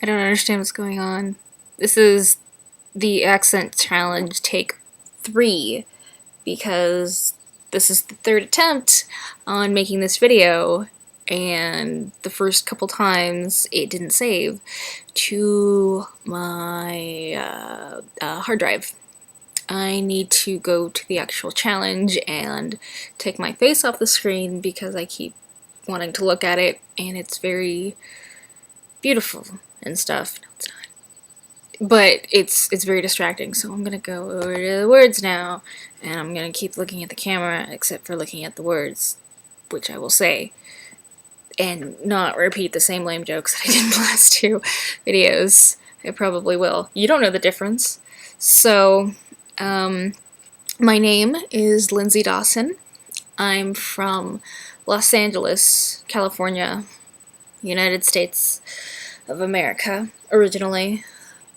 I don't understand what's going on. This is the accent challenge take 3 because this is the third attempt on making this video, and the first couple times it didn't save to my hard drive. I need to go to the actual challenge and take my face off the screen because I keep wanting to look at it, and it's very beautiful and stuff. No, it's not. But it's very distracting, so I'm gonna go over to the words now, and I'm gonna keep looking at the camera except for looking at the words, which I will say, and not repeat the same lame jokes that I did in the last 2 videos. I probably will. You don't know the difference. So, my name is Lindsay Dawson. I'm from Los Angeles, California, United States of America, originally.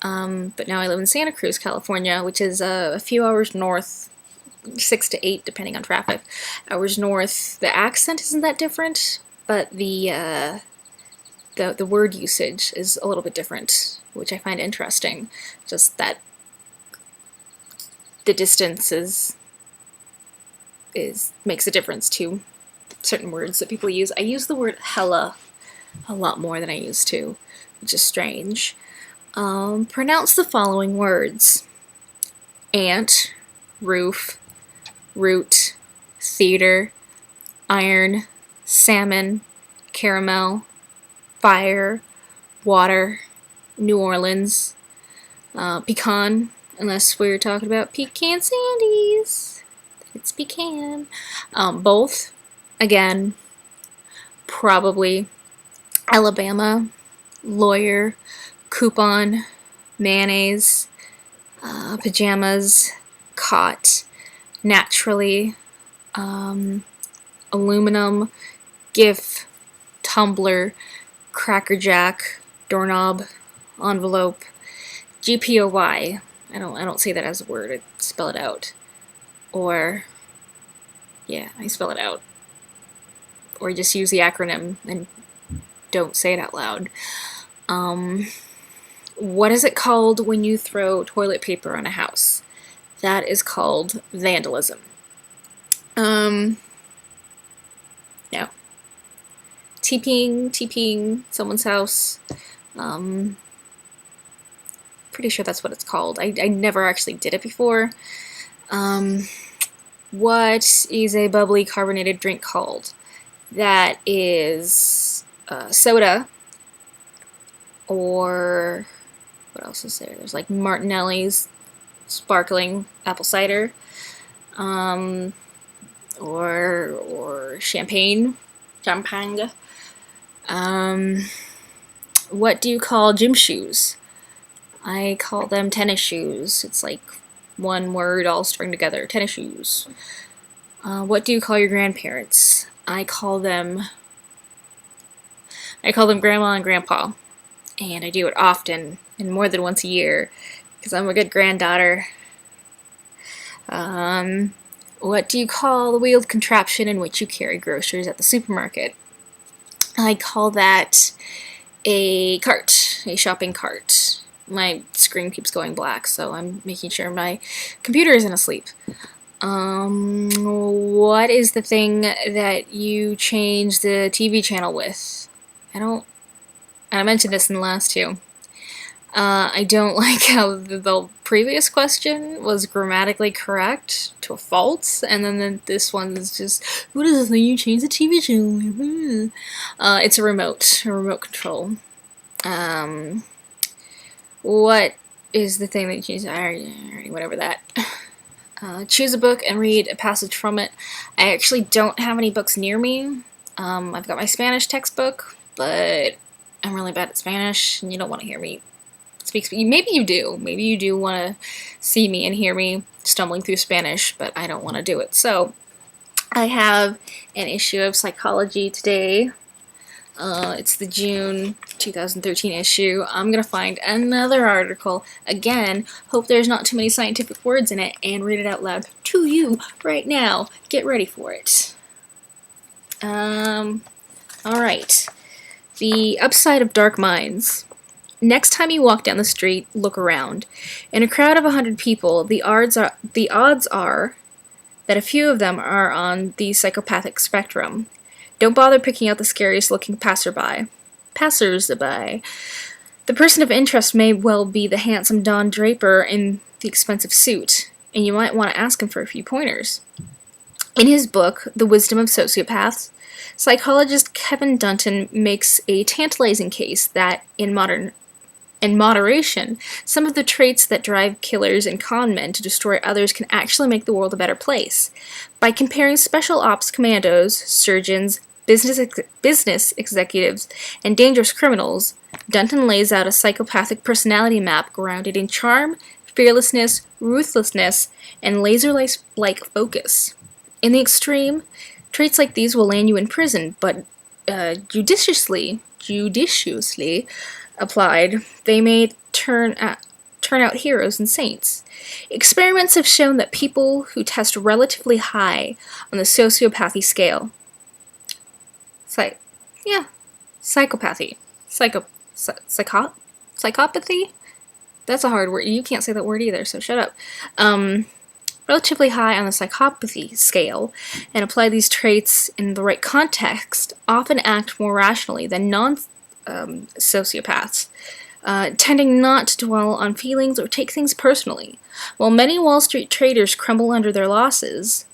But now I live in Santa Cruz, California, which is a few hours north, 6 to 8, depending on traffic, hours north. The accent isn't that different, but the word usage is a little bit different, which I find interesting. Just that the distance is makes a difference to certain words that people use. I use the word hella a lot more than I used to, which is strange. Pronounce the following words: ant, roof, root, theater, iron, salmon, caramel, fire, water, New Orleans, pecan, unless we're talking about pecan sandies. It's pecan. Both, again, probably, Alabama, lawyer, coupon, mayonnaise, pajamas, cot, naturally, aluminum, GIF, tumbler, crackerjack, doorknob, envelope, GPOY. I don't say that as a word. I spell it out. Or, yeah, I spell it out. Or just use the acronym and don't say it out loud. What is it called when you throw toilet paper on a house? That is called vandalism. No. TPing someone's house. Pretty sure that's what it's called. I never actually did it before. What is a bubbly carbonated drink called? That is soda, or what else is there? There's like Martinelli's sparkling apple cider, or champagne. What do you call gym shoes? I call them tennis shoes. It's like one word all strung together. Tennis shoes. What do you call your grandparents? I call them Grandma and Grandpa, and I do it often and more than once a year because I'm a good granddaughter. What do you call the wheeled contraption in which you carry groceries at the supermarket? I call that a cart, a shopping cart. My screen keeps going black, so I'm making sure my computer isn't asleep. What is the thing that you change the TV channel with? I mentioned this in the last 2. I don't like how the previous question was grammatically correct to a fault, and then this one is just, what is the thing you change the TV channel with? It's a remote control. What is the thing that you choose? Alright, whatever that. Choose a book and read a passage from it. I actually don't have any books near me. I've got my Spanish textbook, but I'm really bad at Spanish, and you don't want to hear me speak. Maybe you do. Maybe you do want to see me and hear me stumbling through Spanish, but I don't want to do it. So I have an issue of Psychology Today. It's the June 2013 issue. I'm going to find another article. Again, hope there's not too many scientific words in it, and read it out loud to you right now. Get ready for it. Alright. The upside of dark minds. Next time you walk down the street, look around. In a crowd of 100 people, the odds are that a few of them are on the psychopathic spectrum. Don't bother picking out the scariest looking passerby. The person of interest may well be the handsome Don Draper in the expensive suit, and you might want to ask him for a few pointers. In his book, The Wisdom of Sociopaths, psychologist Kevin Dunton makes a tantalizing case that, in moderation, some of the traits that drive killers and con men to destroy others can actually make the world a better place. By comparing special ops commandos, surgeons, business executives, and dangerous criminals, Dunton lays out a psychopathic personality map grounded in charm, fearlessness, ruthlessness, and laser-like focus. In the extreme, traits like these will land you in prison, but judiciously applied, they may turn out heroes and saints. Experiments have shown that people who test relatively high on the sociopathy scale, psychopathy, psychopathy? That's a hard word. You can't say that word either, so shut up. Relatively high on the psychopathy scale and apply these traits in the right context often act more rationally than sociopaths, tending not to dwell on feelings or take things personally. While many Wall Street traders crumble under their losses,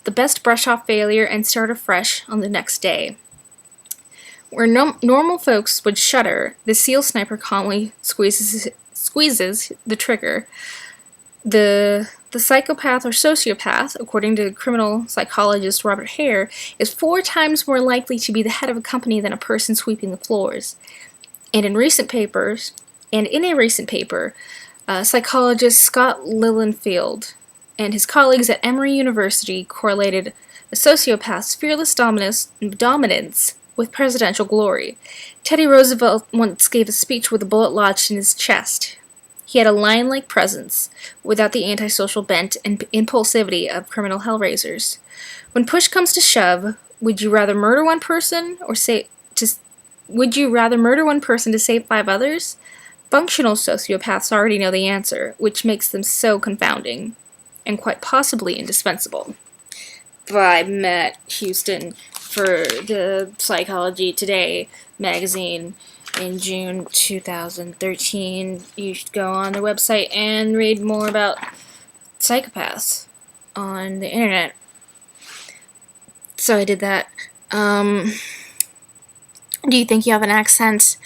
the best brush off failure and start afresh on the next day. Where normal folks would shudder, the SEAL sniper calmly squeezes the trigger. The psychopath or sociopath, according to criminal psychologist Robert Hare, is 4 times more likely to be the head of a company than a person sweeping the floors. And in a recent paper, psychologist Scott Lilienfeld and his colleagues at Emory University correlated a sociopath's fearless dominance with presidential glory. Teddy Roosevelt once gave a speech with a bullet lodged in his chest. He had a lion-like presence, without the antisocial bent and impulsivity of criminal hellraisers. When push comes to shove, would you rather murder one person to save 5 others? Functional sociopaths already know the answer, which makes them so confounding, and quite possibly indispensable. By Matt Houston for the Psychology Today magazine in June 2013. You should go on their website and read more about psychopaths on the internet. So I did that. Do you think you have an accent?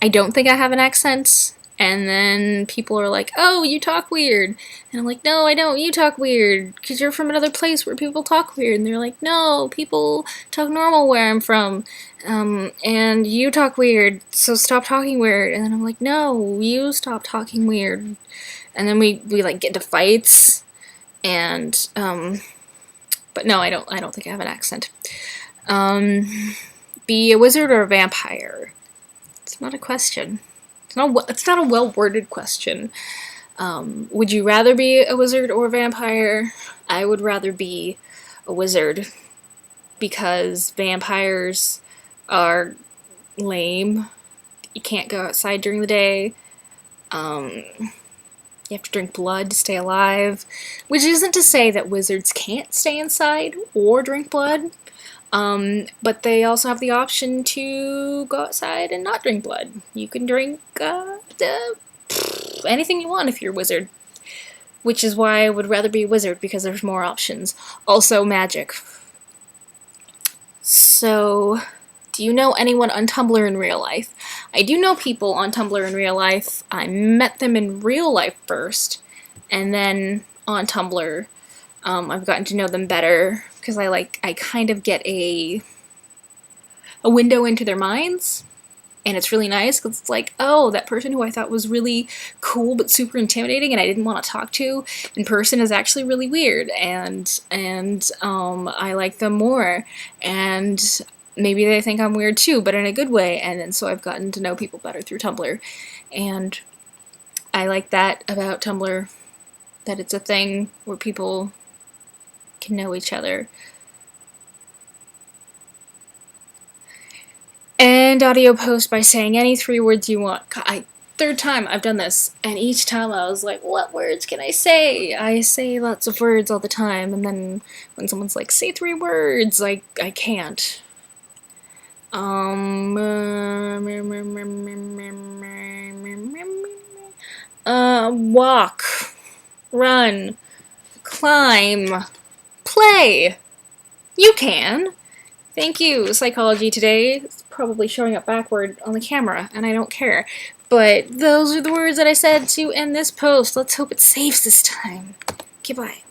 I don't think I have an accent. And then people are like, oh, you talk weird. And I'm like, no, I don't. You talk weird. Because you're from another place where people talk weird. And they're like, no, people talk normal where I'm from. And you talk weird, so stop talking weird. And then I'm like, no, you stop talking weird. And then we like get into fights. And, but no, I don't think I have an accent. Be a wizard or a vampire? It's not a question. It's not a well-worded question. Would you rather be a wizard or a vampire? I would rather be a wizard, because vampires are lame. You can't go outside during the day. You have to drink blood to stay alive, which isn't to say that wizards can't stay inside or drink blood. But they also have the option to go outside and not drink blood. You can drink anything you want if you're a wizard. Which is why I would rather be a wizard, because there's more options. Also, magic. So, do you know anyone on Tumblr in real life? I do know people on Tumblr in real life. I met them in real life first, and then on Tumblr, I've gotten to know them better, because I kind of get a window into their minds, and it's really nice, because it's like, oh, that person who I thought was really cool but super intimidating and I didn't want to talk to in person is actually really weird, and I like them more, and maybe they think I'm weird too, but in a good way, and so I've gotten to know people better through Tumblr, and I like that about Tumblr, that it's a thing where people can know each other. And audio post by saying any 3 words you want. third time I've done this, and each time I was like, what words can I say? I say lots of words all the time, and then when someone's like, say 3 words, I can't. Walk, run, climb, play. You can. Thank you, Psychology Today. It's probably showing up backward on the camera, and I don't care. But those are the words that I said to end this post. Let's hope it saves this time. Goodbye.